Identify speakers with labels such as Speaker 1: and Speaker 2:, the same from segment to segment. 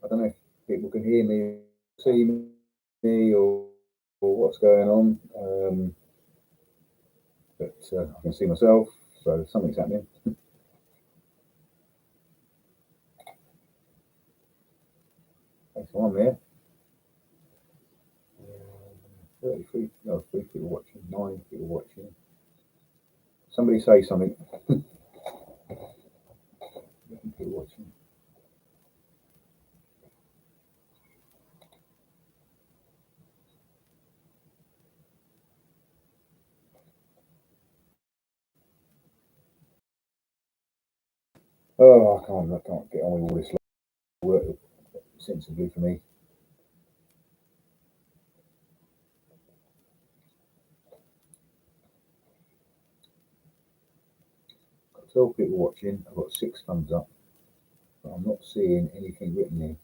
Speaker 1: I don't know if people can hear me, see me, or what's going on. But I can see myself, so something's happening. Thanks for on there. 33, no, 3 people watching, 9 people watching. Somebody say something. 11 people watching. Oh, I can't get on with all this work sensibly for me. Got 12 people watching. I've got 6 thumbs up, but I'm not seeing anything written here.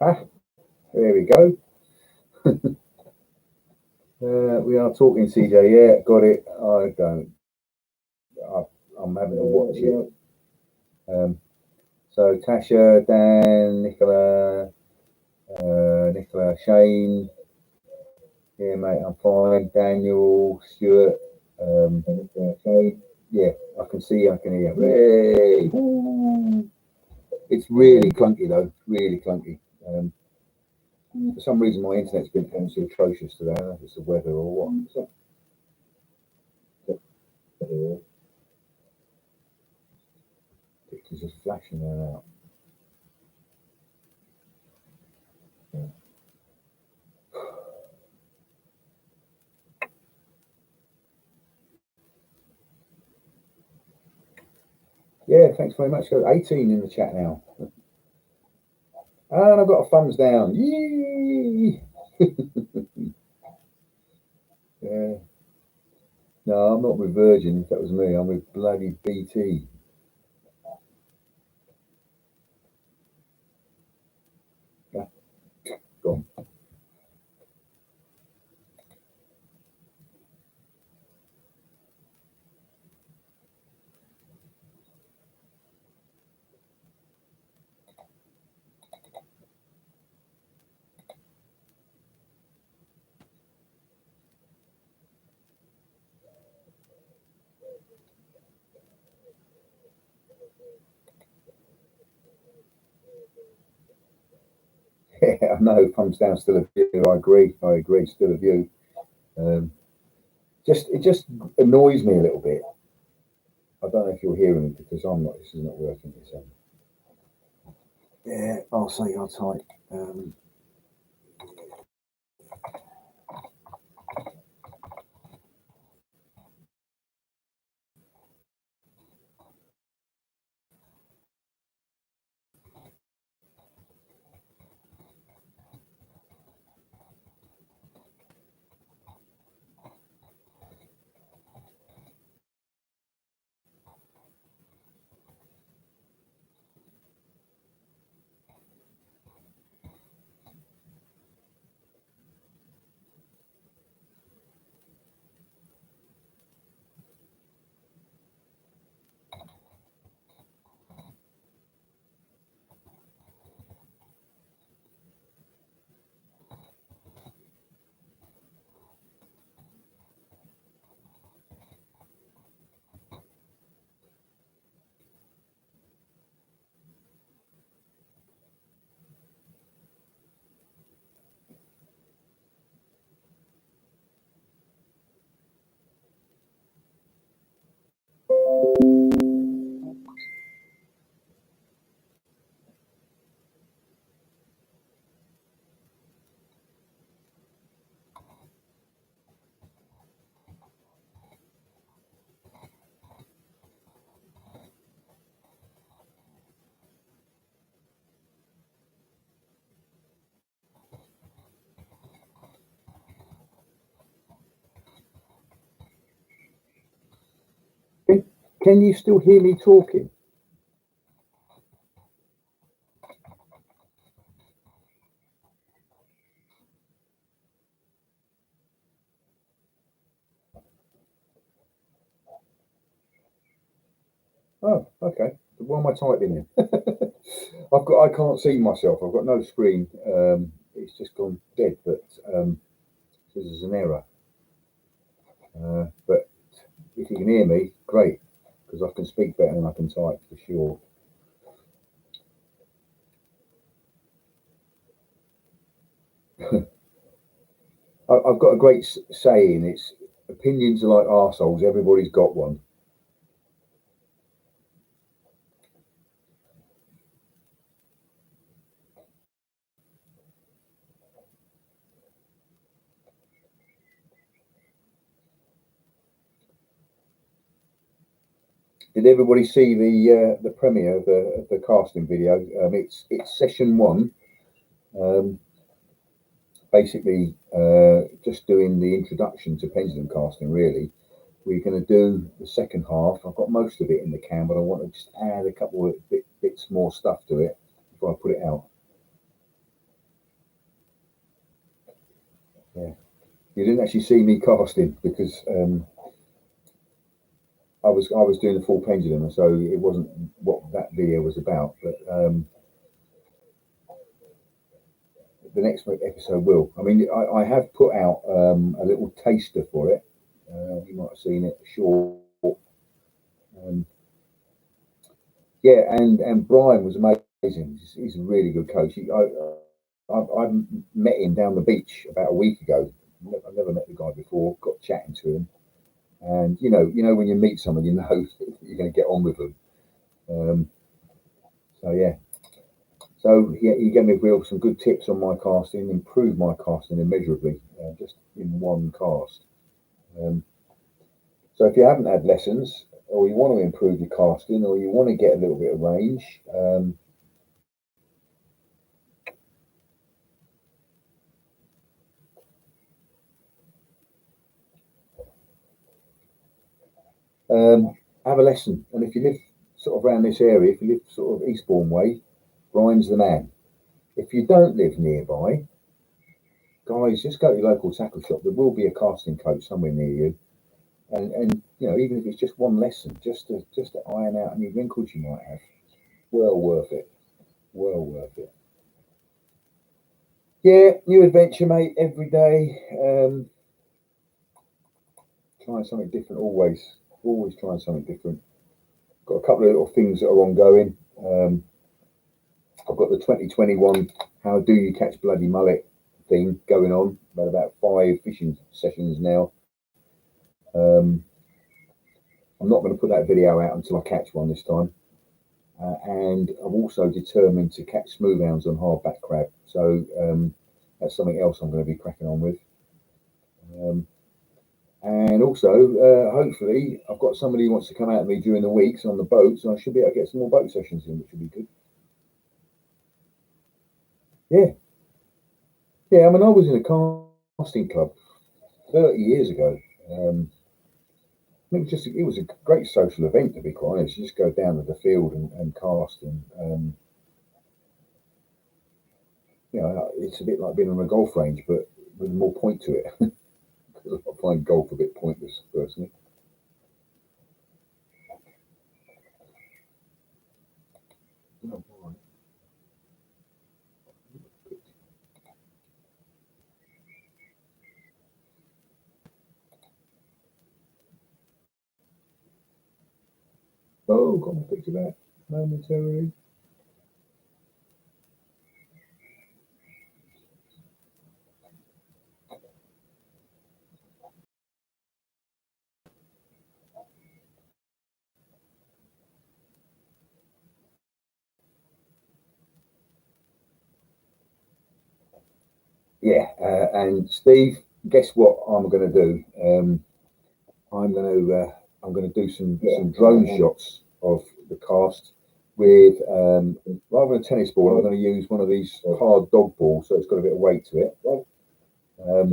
Speaker 1: Ah, there we go. We are talking, CJ. Yeah, got it. I don't. I'm having to watch it. So Tasha, Dan, Nicola, Shane. Yeah, mate, I'm fine. Daniel, Stuart. Shane. Yeah, I can see, I can hear. Hey! It's really clunky though, really clunky. For some reason, my internet's been absolutely atrocious today. I don't know if it's the weather or what. Pictures just flashing in and out. Yeah, thanks very much. Got 18 in the chat now. And I've got a thumbs down. Yee! Yeah. No, I'm not with Virgin. If that was me, I'm with bloody BT. Yeah. Gone. Yeah, I know. Thumbs down, still a view. I agree. I agree. Still a view. It just annoys me a little bit. I don't know if you're hearing me because I'm not. This is not working. Yeah, I'll say I'll type. Can you still hear me talking? Oh, okay. What am I typing in? I can't see myself. I've got no screen. It's just gone dead, but this is an error. But if you can hear me, great, because I can speak better than I can type for sure. I've got a great saying. It's opinions are like arseholes. Everybody's got one. Did everybody see the premiere of the casting video? It's session 1. Basically, just doing the introduction to pendulum casting. Really, we're going to do the second half. I've got most of it in the can, but I want to just add a couple of bits more stuff to it before I put it out. Yeah, you didn't actually see me casting because I was doing the full pendulum, so it wasn't what that video was about. But the next episode will. I mean, I have put out a little taster for it. You might have seen it, short. Yeah, and Brian was amazing. He's a really good coach. I met him down the beach about a week ago. I've never met the guy before. Got chatting to him, and you know when you meet someone, you know you're going to get on with them. So yeah. So yeah, he gave me some good tips on my casting, improved my casting immeasurably, just in one cast. So if you haven't had lessons, or you want to improve your casting, or you want to get a little bit of range, have a lesson. And if you live sort of around this area, if you live sort of Eastbourne way, Brian's the man. If you don't live nearby, guys, just go to your local tackle shop. There will be a casting coach somewhere near you, and you know, even if it's just one lesson, just to iron out any wrinkles you might have, well worth it. Well worth it. Yeah, new adventure, mate. Every day, trying something different. Always trying something different. Got a couple of little things that are ongoing. I've got the 2021 How Do You Catch Bloody Mullet thing going on. About 5 fishing sessions now. I'm not going to put that video out until I catch one this time. And I'm also determined to catch smoothhounds on hardback crab. So that's something else I'm going to be cracking on with. And also, hopefully, I've got somebody who wants to come out with me during the weeks on the boats, and I should be able to get some more boat sessions in, which would be good. Yeah. Yeah, I mean, I was in a casting club 30 years ago. It was a great social event, to be quite honest. You just go down to the field and cast, and you know, it's a bit like being on a golf range, but with more point to it. Because I find golf a bit pointless personally. Oh, got my picture back momentarily. Yeah, and Steve, guess what I'm going to do? I'm going to do some drone shots of the cast with rather than a tennis ball. I'm going to use one of these hard dog balls, so it's got a bit of weight to it. I'm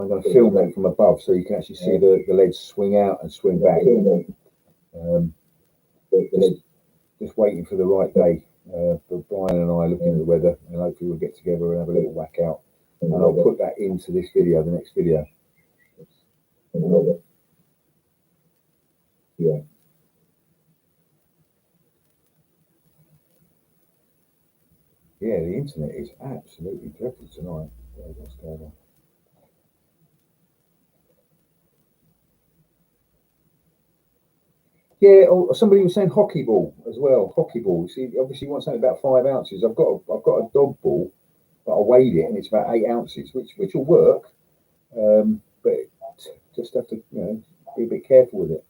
Speaker 1: going to film that from above, so you can actually see the legs swing out and swing back. Just waiting for the right day. But Brian and I are looking at the weather, and hopefully we'll get together and have a little whack out. And I'll put that into this video, the next video. Yeah. Yeah, the internet is absolutely dreadful tonight. What's going on? Yeah, somebody was saying hockey ball as well. Hockey ball. See, obviously you want something about 5 ounces. I've got a dog ball, but I weighed it and it's about 8 ounces, which will work. But just have to be a bit careful with it.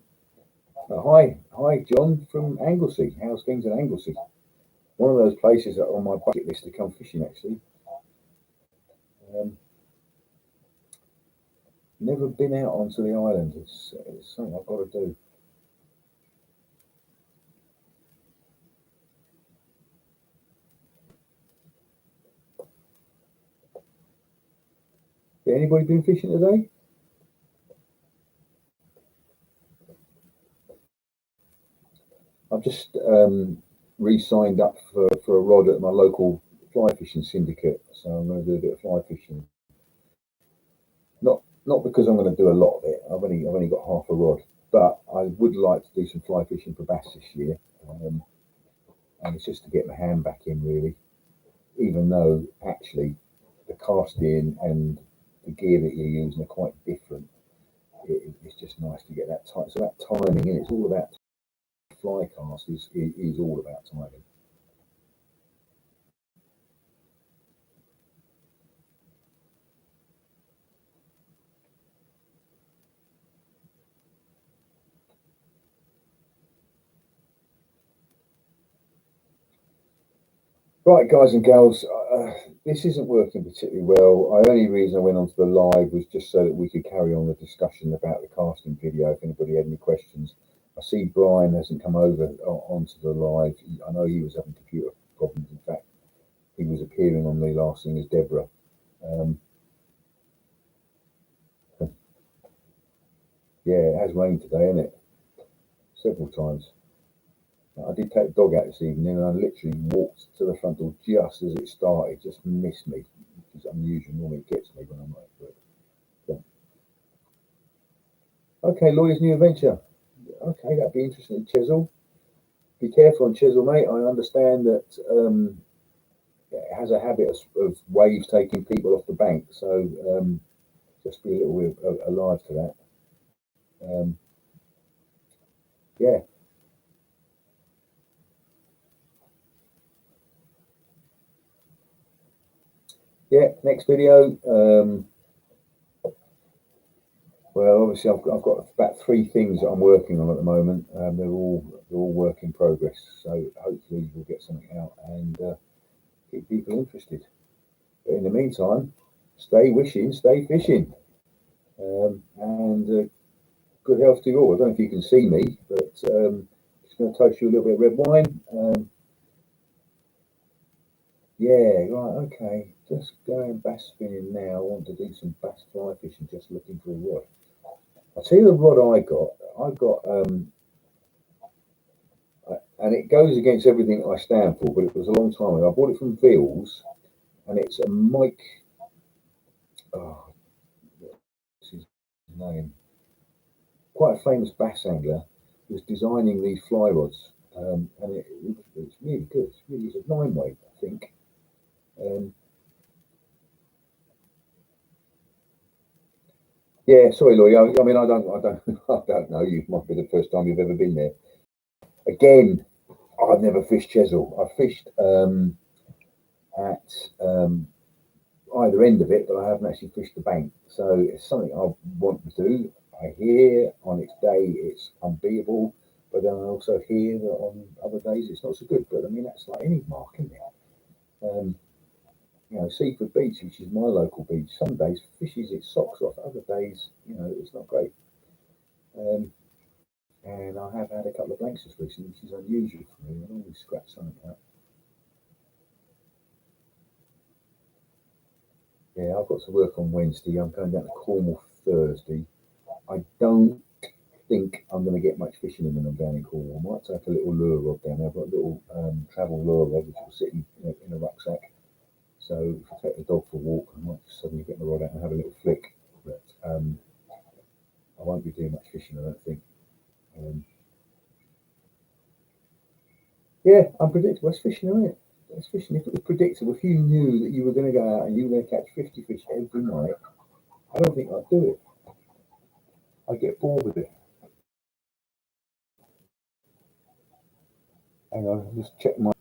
Speaker 1: Hi, John from Anglesey. How's things in Anglesey? One of those places that are on my bucket list to come fishing. Actually, never been out onto the island. It's something I've got to do. Yeah, anybody been fishing today? I've just re-signed up for a rod at my local fly fishing syndicate, so I'm going to do a bit of fly fishing. Not because I'm going to do a lot of it. I've only got half a rod, but I would like to do some fly fishing for bass this year, and it's just to get my hand back in really. Even though actually the casting and the gear that you're using are quite different, it's just nice to get that tight. So that timing, and it's all about fly cast is all about timing. Right, guys and girls, this isn't working particularly well. The only reason I went onto the live was just so that we could carry on the discussion about the casting video. If anybody had any questions, I see Brian hasn't come over onto the live. I know he was having computer problems. In fact, he was appearing on the last thing as Deborah. Yeah, it has rained today, hasn't it? Several times. I did take the dog out this evening and I literally walked to the front door just as it started, just missed me, which is unusual. Normally it gets me when I'm at work. Yeah. Okay, Lawyer's New Adventure. Okay, that'd be interesting. Chisel. Be careful on Chisel, mate. I understand that it has a habit of waves taking people off the bank, so just be a little bit alive to that. Yeah. Yeah, next video. Well, obviously, I've got about 3 things that I'm working on at the moment. They're all work in progress. So hopefully we'll get something out and keep people interested. But in the meantime, stay wishing, stay fishing, and good health to you all. I don't know if you can see me, but just going to toast you a little bit of red wine. Yeah, right, okay. Just going bass spinning now. I want to do some bass fly fishing, just looking for a rod. I'll tell you the rod I got. And it goes against everything I stand for, but it was a long time ago. I bought it from Veals, and it's a Mike. Oh, what's his name? Quite a famous bass angler. Was designing these fly rods, and it's really good. It's a 9 weight, I think. Yeah, sorry, Lloyd. I mean, I don't know. You might be the first time you've ever been there. Again, I've never fished Chesil. I fished at either end of it, but I haven't actually fished the bank. So it's something I want to do. I hear on its day it's unbeatable, but then I also hear that on other days it's not so good. But I mean, that's like any mark, isn't it? Seaford Beach, which is my local beach, some days fishes its socks off. Other days, it's not great. And I have had a couple of blanks this recently, which is unusual for me. I normally scratch something out. I've got to work on Wednesday. I'm going down to Cornwall Thursday. I don't think I'm going to get much fishing in when I'm down in Cornwall. I might take a little lure rod down there. I've got a little travel lure rod which will sit in a rucksack. So if I take the dog for a walk, I might just suddenly get my rod out and have a little flick. But I won't be doing much fishing, I don't think. Yeah, unpredictable. That's fishing, isn't it? That's fishing. If it was predictable, if you knew that you were going to go out and you were going to catch 50 fish every night, I don't think I'd do it. I'd get bored with it. Hang on, just check my.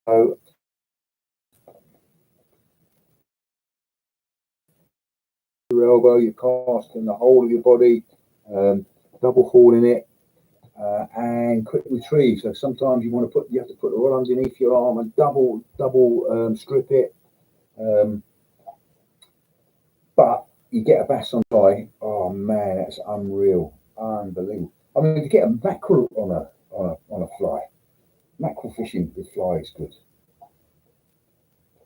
Speaker 1: So, your elbow, you're casting the whole of your body, double hauling it, and quick retrieve. So sometimes you have to put the rod underneath your arm and double strip it. But you get a bass on fly. Oh man, that's unreal, unbelievable. I mean, to get a mackerel on a fly, mackerel fishing with fly is good.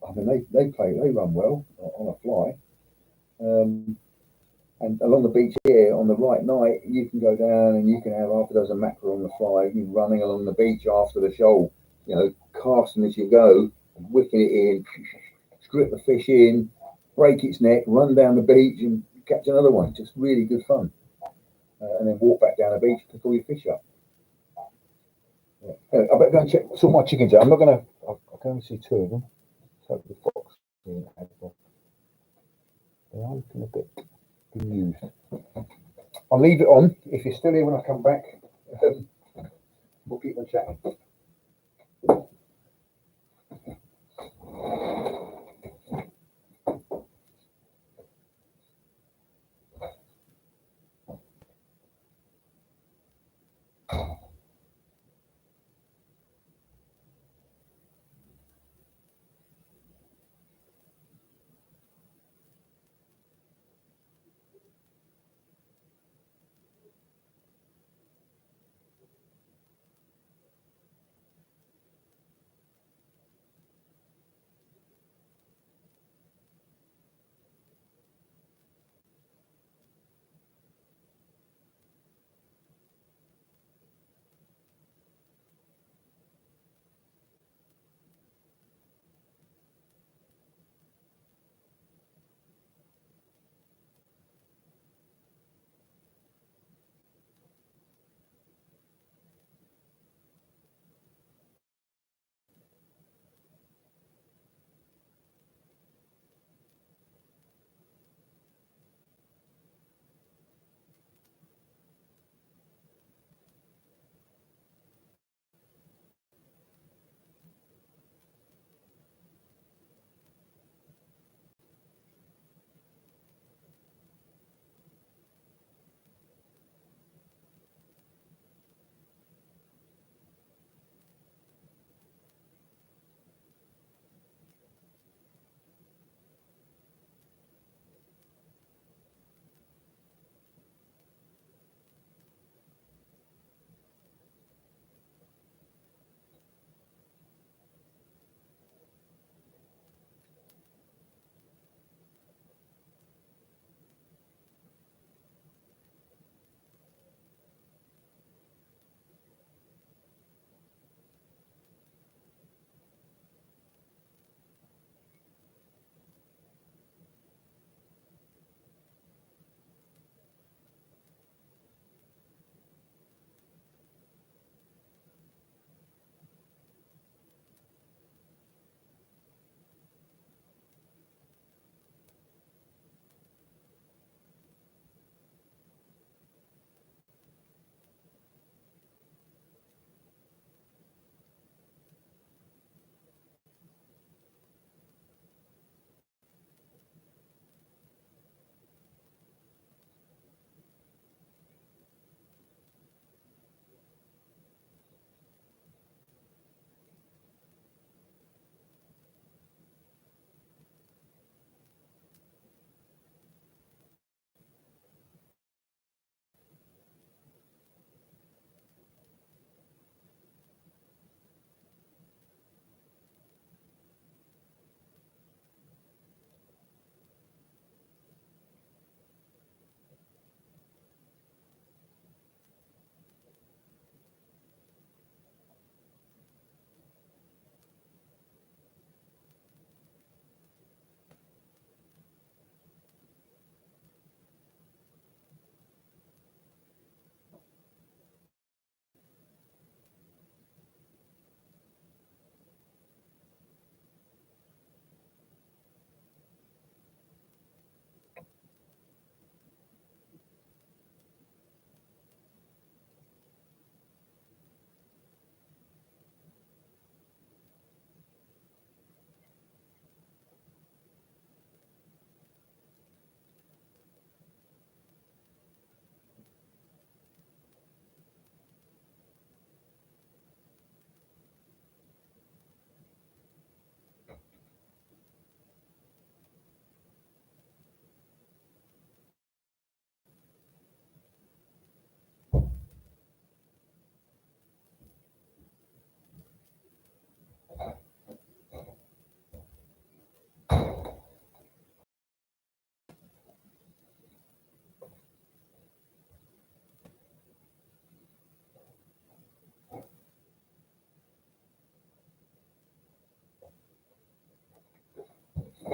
Speaker 1: I mean, they run well on a fly. And along the beach here, on the right night, you can go down and you can have half a dozen mackerel on the fly, you running along the beach after the shoal, casting as you go, wicking it in, strip the fish in, break its neck, run down the beach and catch another one. Just really good fun. And then walk back down the beach, pick all your fish up. Yeah. I better go and sort my chickens out. I'm not going to, I can only see two of them. So the fox and the they are looking a bit bemused. I'll leave it on. If you're still here when I come back, we'll keep on chatting.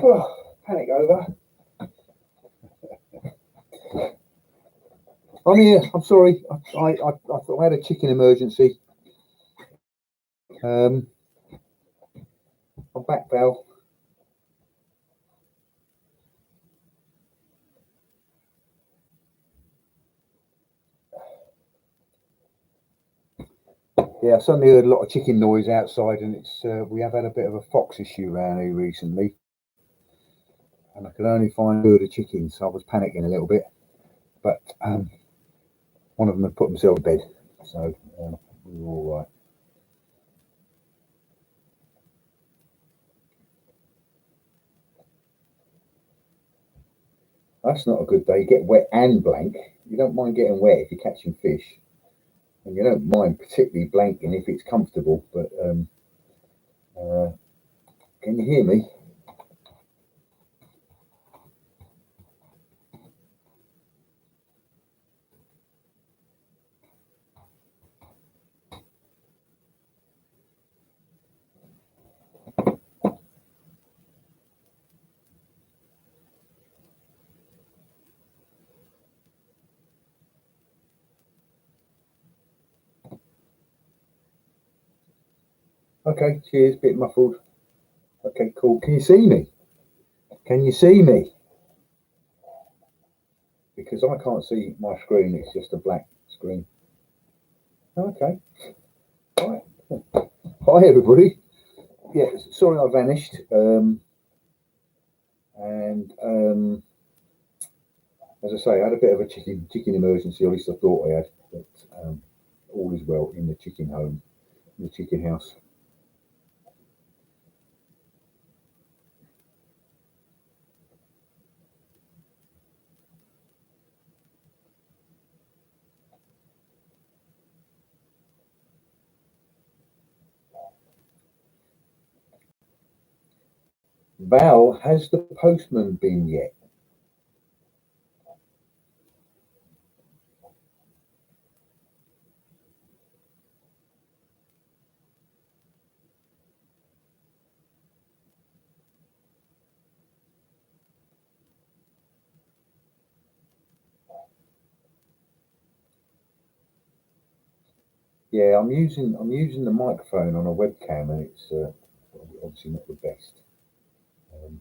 Speaker 1: Oh, panic over. I'm here. I'm sorry. I thought I had a chicken emergency. I'm back, Val. Yeah, I suddenly heard a lot of chicken noise outside, and it's we have had a bit of a fox issue around here recently, and I could only find a herd of chickens, so I was panicking a little bit. But one of them had put himself to bed, so we were all right. That's not a good day. Get wet and blank. You don't mind getting wet if you're catching fish, and you don't mind particularly blanking if it's comfortable. But uh, can you hear me? Okay, cheers. Bit muffled. Okay, cool. Can you see me? Can you see me? Because I can't see my screen. It's just a black screen. Okay. Right. Hi, everybody. Yeah, sorry I vanished. And as I say, I had a bit of a chicken emergency. At least I thought I had. But all is well in the chicken home, in the chicken house. Val, has the postman been yet? Yeah, I'm using the microphone on a webcam, and it's obviously not the best. Um,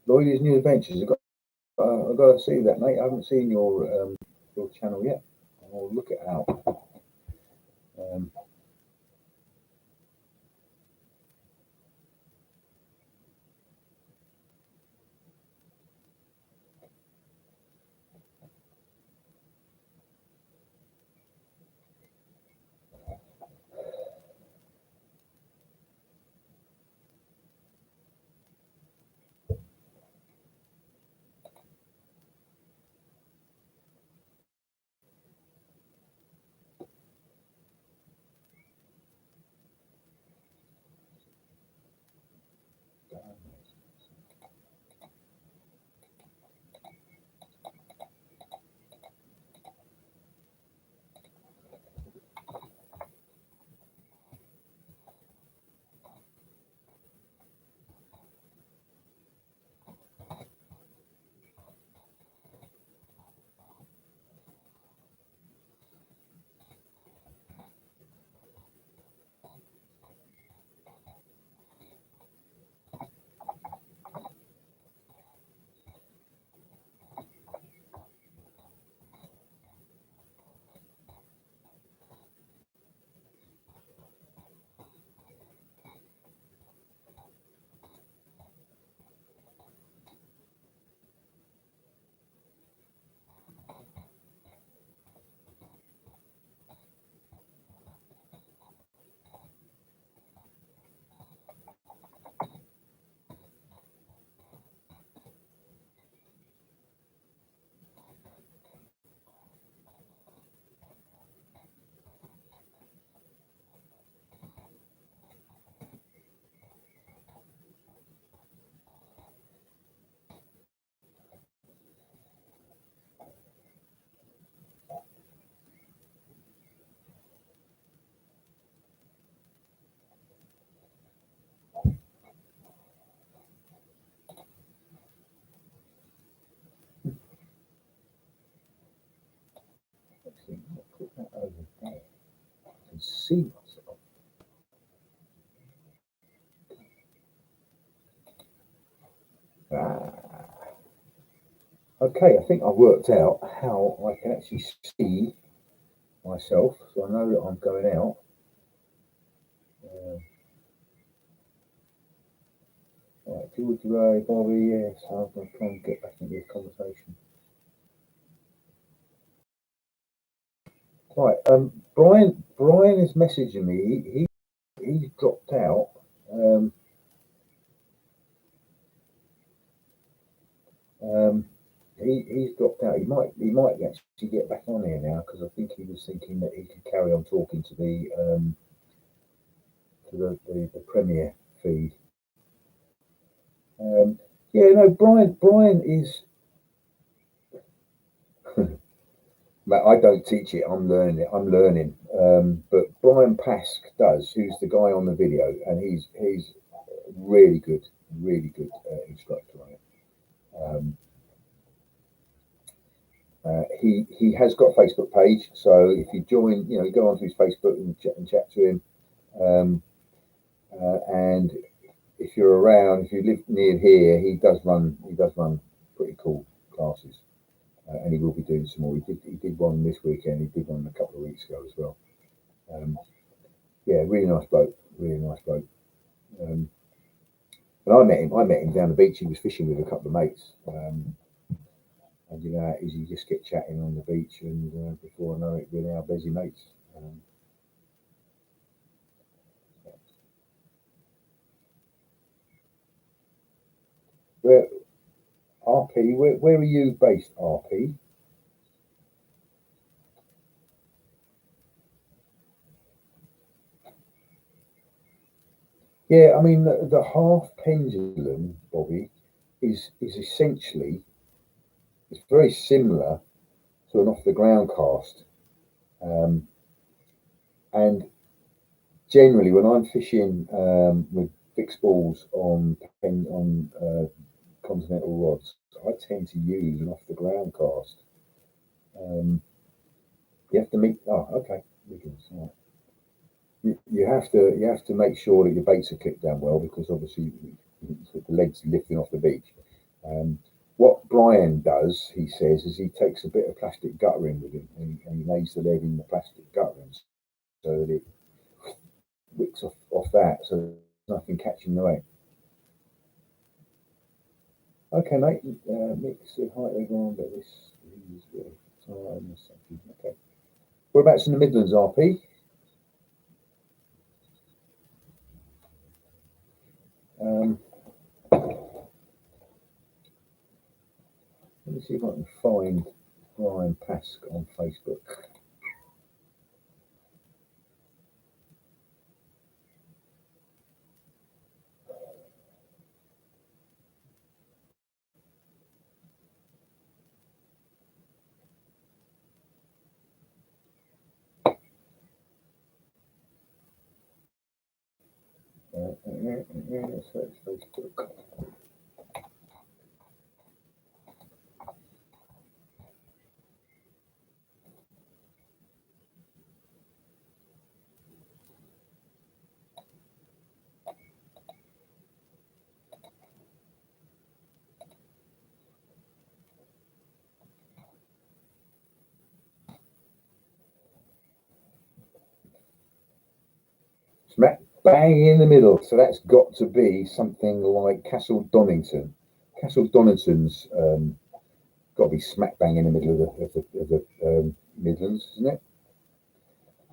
Speaker 1: Lloyd's New Adventures. I've got to see that, mate. I haven't seen your channel yet. I'll look it out. Um, see myself. Okay, I think I've worked out how I can actually see myself, so I know that I'm going out. Right, George Ray, Bobby, yes, I'm going to try and get back into this conversation. Right, Brian is messaging me. He's dropped out. He's dropped out. He might actually get back on here now, because I think he was thinking that he could carry on talking to the Premiere feed. Yeah, no, Brian is. I don't teach it. I'm learning it. I'm learning. But Brian Pask does, who's the guy on the video, and he's really good instructor on it. He has got a Facebook page, so if you join, go onto his Facebook and chat to him. And if you're around, if you live near here, he does run pretty cool classes, and he will be doing some more. He did one this weekend. He did one a couple of weeks ago as well. Yeah, really nice bloke. And I met him down the beach. He was fishing with a couple of mates. And you know how it is, you just get chatting on the beach, and before I know it, we're now busy mates. Where RP? Where are you based, RP? Yeah, I mean the half pendulum, Bobby, is essentially, it's very similar to an off the ground cast, and generally when I'm fishing with fixed balls on continental rods, I tend to use an off the ground cast. You have to meet. Oh, okay. You have to make sure that your baits are clipped down well, because obviously the legs lifting off the beach. What Brian does, he says, is he takes a bit of plastic guttering with him, and he lays the lead in the plastic guttering so that it wicks off that, so there's nothing catching the weight. Okay, mate. Mix the height of ground, but this is okay. Whereabouts in the Midlands, RP? Let me see if I can find Brian Pask on Facebook. Search Facebook. Smack bang in the middle. So that's got to be something like Castle Donington. Castle Donington's got to be smack bang in the middle of the Midlands, isn't it?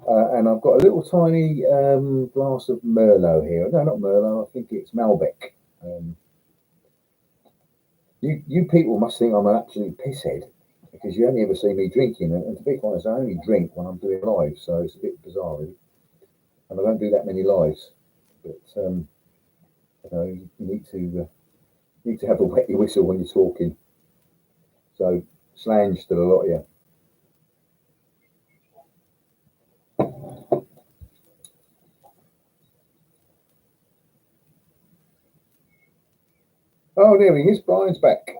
Speaker 1: And I've got a little tiny glass of Merlot here. No, not Merlot. I think it's Malbec. You people must think I'm an absolute pisshead, because you only ever see me drinking, and to be honest, I only drink when I'm doing live, so it's a bit bizarre, really. And I don't do that many lives, but you need to have a wetty whistle when you're talking. So slange to the lot of you. Oh, there he is. Brian's back.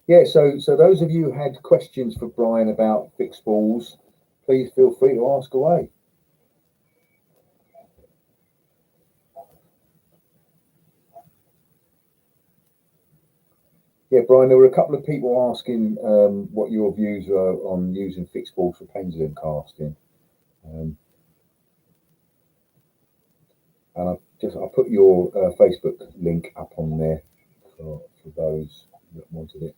Speaker 1: Yeah, so those of you who had questions for Brian about fixed balls, please feel free to ask away. Yeah, Brian, there were a couple of people asking what your views are on using fixed balls for pendulum casting. And I put your Facebook link up on there for those that wanted it.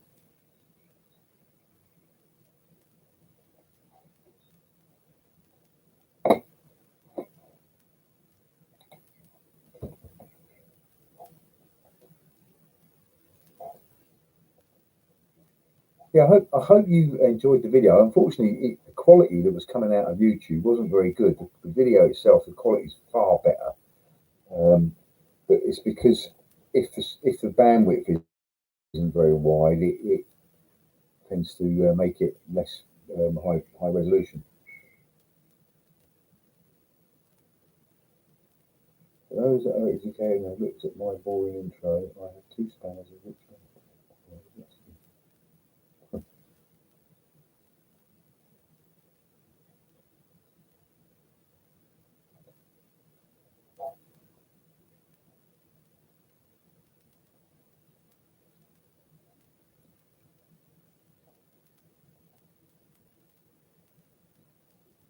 Speaker 1: Yeah, I hope you enjoyed the video. Unfortunately, the quality that was coming out of YouTube wasn't very good. The video itself, the quality is far better. But it's because if the bandwidth isn't very wide, it tends to make it less high resolution. For those that are educating, I've looked at my boring intro. I have two spanners of which one.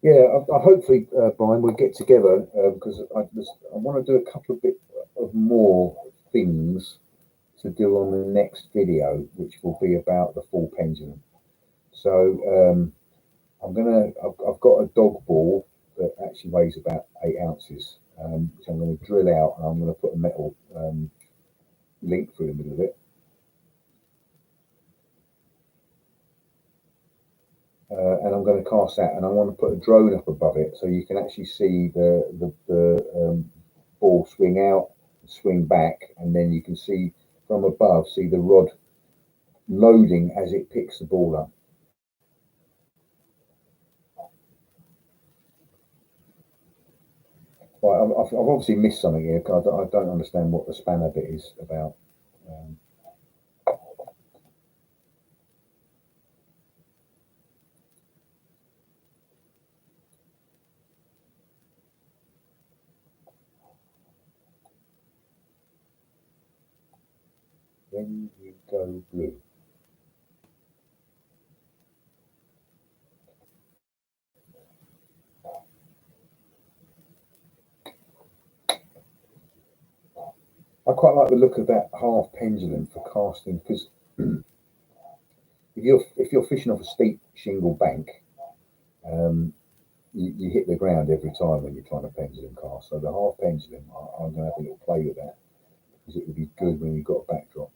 Speaker 1: Yeah, I hopefully, Brian, we'll get together because I want to do a couple of bit of more things to do on the next video, which will be about the full pendulum. So I've got a dog ball that actually weighs about 8 ounces, which I'm going to drill out, and I'm going to put a metal link through the middle of it. And I'm going to cast that, and I want to put a drone up above it so you can actually see the ball swing out, swing back, and then you can see from above, see the rod loading as it picks the ball up. Well, I've obviously missed something here because I don't understand what the spanner bit is about. When you go blue. I quite like the look of that half pendulum for casting because if you're fishing off a steep shingle bank, you hit the ground every time when you're trying to pendulum cast. So the half pendulum, I'm going to have a little play with that because it would be good when you've got a backdrop.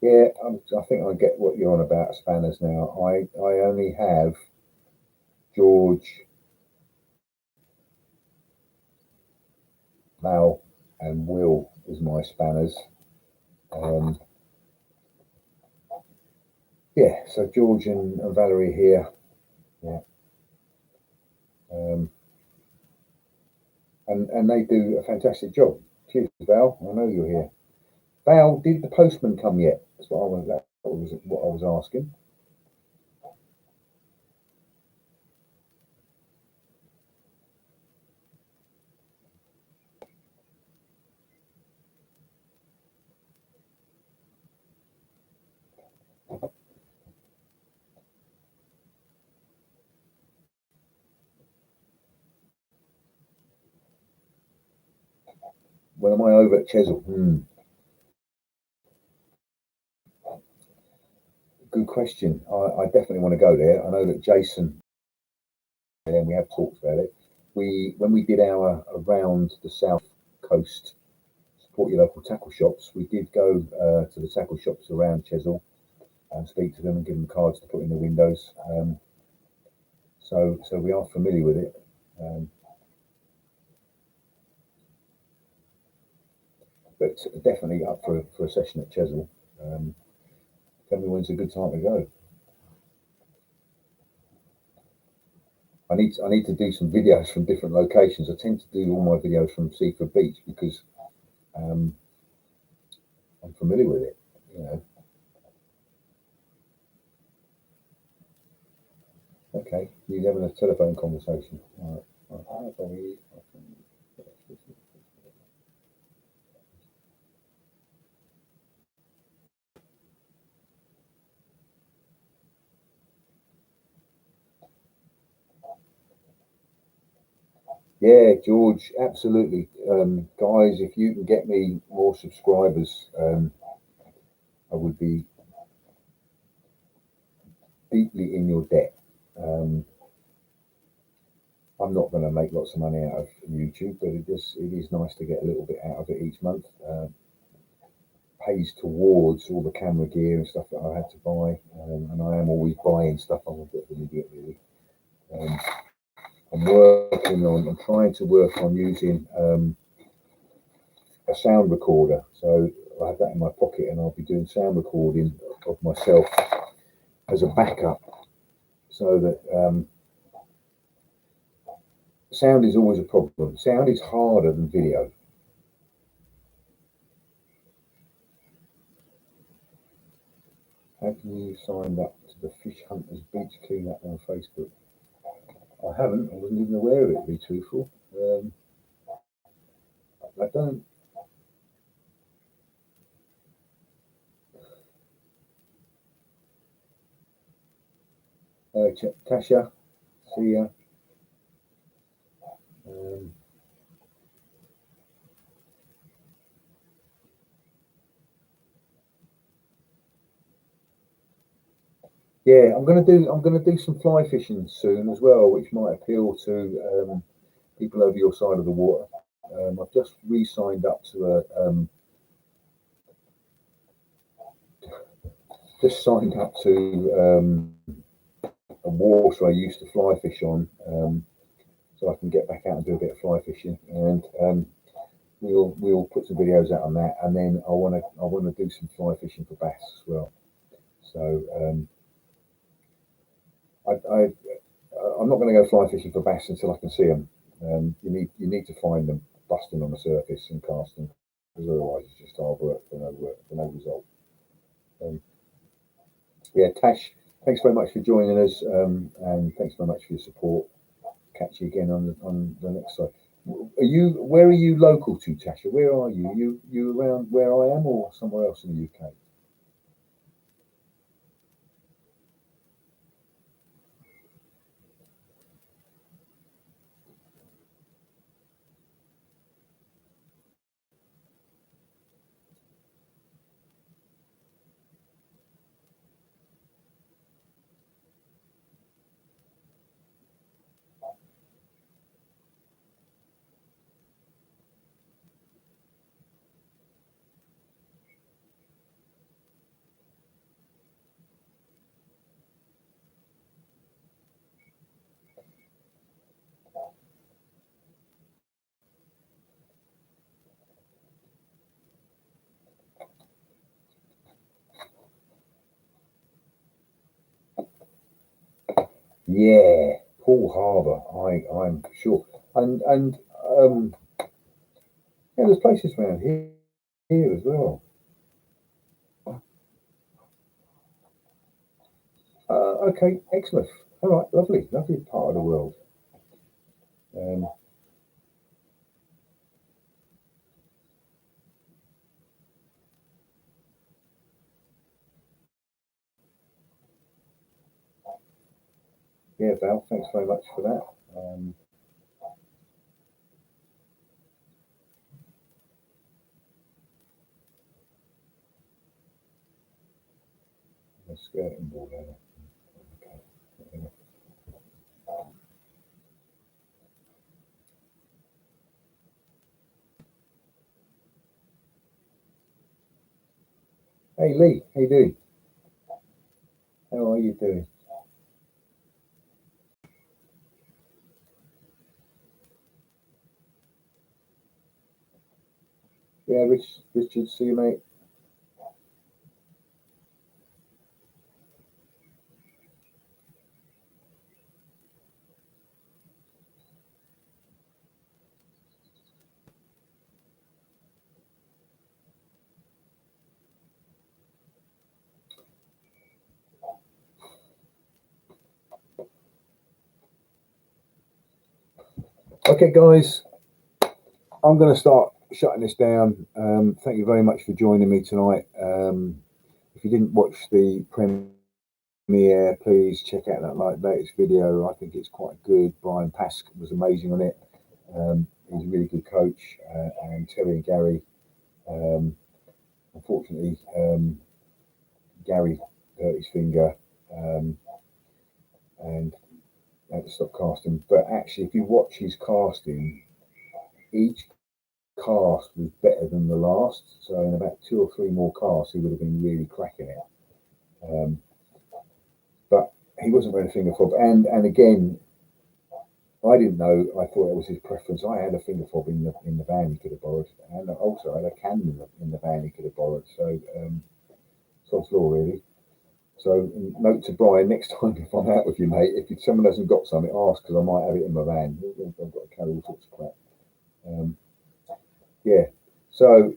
Speaker 1: Yeah, I think I get what you're on about spanners now. I only have George, Mal, and Will as my spanners. Yeah, so George and Valerie here. Yeah. And they do a fantastic job. Cheers, Val. I know you're here. Val, did the postman come yet? That was what I was asking. When am I over at Chesil? question. I definitely want to go there. I know that Jason, and we have talked about it. When we did our around the south coast, support your local tackle shops, we did go to the tackle shops around Chesil and speak to them and give them cards to put in the windows. So we are familiar with it. But definitely up for a session at Chesil. Tell me when's a good time to go. I need to do some videos from different locations. I tend to do all my videos from Seaford Beach because I'm familiar with it, you know. Okay, you're having a telephone conversation. All right. Yeah, George, absolutely. Guys, if you can get me more subscribers, I would be deeply in your debt. I'm not going to make lots of money out of YouTube, but it is nice to get a little bit out of it each month. Pays towards all the camera gear and stuff that I had to buy, and I am always buying stuff. I'm a bit of an idiot, really. I'm trying to work on using a sound recorder. So I have that in my pocket, and I'll be doing sound recording of myself as a backup, so that sound is always a problem. Sound is harder than video. Have you signed up to the Fish Hunters Beach Cleanup on Facebook? I haven't. I wasn't even aware of it, to be truthful. I don't. Tasha, see ya. Um, yeah, I'm gonna do some fly fishing soon as well, which might appeal to people over your side of the water. I've just re-signed up to a water I used to fly fish on, so I can get back out and do a bit of fly fishing, and we'll put some videos out on that, and then I wanna do some fly fishing for bass as well. So I I'm not going to go fly fishing for bass until I can see them. You need to find them busting on the surface and cast them, because otherwise it's just hard work for no result. Um, yeah, Tash, thanks very much for joining us, and thanks very much for your support. Catch you again on the next side. Where are you local to, Tasha? Where are you? You around where I am, or somewhere else in the UK? Yeah, Paul Harbour. I'm sure, and um, yeah, there's places around here as well. Okay, Exmouth. All right, lovely part of the world. Um, yeah, Val, thanks very much for that. skirting board. Okay. Hey Lee, how you doing? How are you doing? Yeah, Richard, see you, mate. Okay, guys, I'm going to start shutting this down. Thank you very much for joining me tonight. If you didn't watch the premiere, please check out that latest video. I think it's quite good. Brian Pask was amazing on it. He's a really good coach, and Terry and Gary. Unfortunately, Gary hurt his finger and had to stop casting. But actually, if you watch his casting, each cast was better than the last. So in about 2 or 3 more casts, he would have been really cracking it. But he wasn't wearing a finger fob. And again, I didn't know. I thought it was his preference. I had a finger fob in the van he could have borrowed, and also I had a can in the van he could have borrowed. So soft law really. So note to Brian, next time if I'm out with you, mate, if someone hasn't got something, ask because I might have it in my van. I've got to carry all sorts of crap. Yeah. So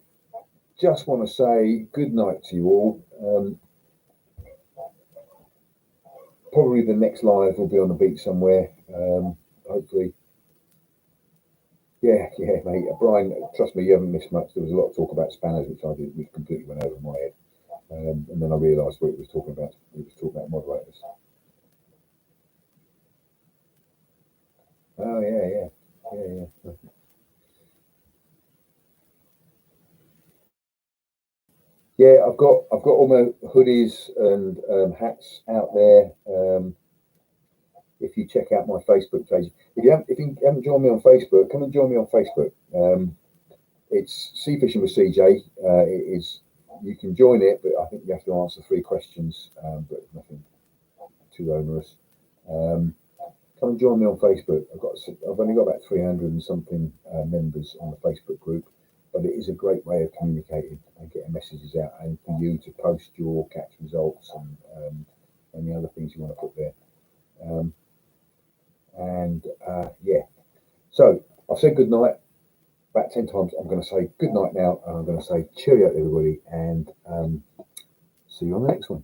Speaker 1: just want to say good night to you all. Probably the next live will be on the beach somewhere. Hopefully. Yeah, mate. Brian, trust me, you haven't missed much. There was a lot of talk about spanners, which completely went over my head. And then I realised what it was talking about. It was talking about moderators. Oh yeah. Yeah, I've got all my hoodies and hats out there. If you check out my Facebook page, if you haven't joined me on Facebook, come and join me on Facebook. It's Sea Fishing with CJ. It is. You can join it, but I think you have to answer 3 questions, but nothing too onerous. Come and join me on Facebook. I've only got about 300 and something members on the Facebook group, but it is a great way of communicating and getting messages out, and for you to post your catch results and any other things you want to put there. Yeah, so I've said good night about 10 times. I'm going to say good night now, and I'm going to say cheerio, everybody, and see you on the next one.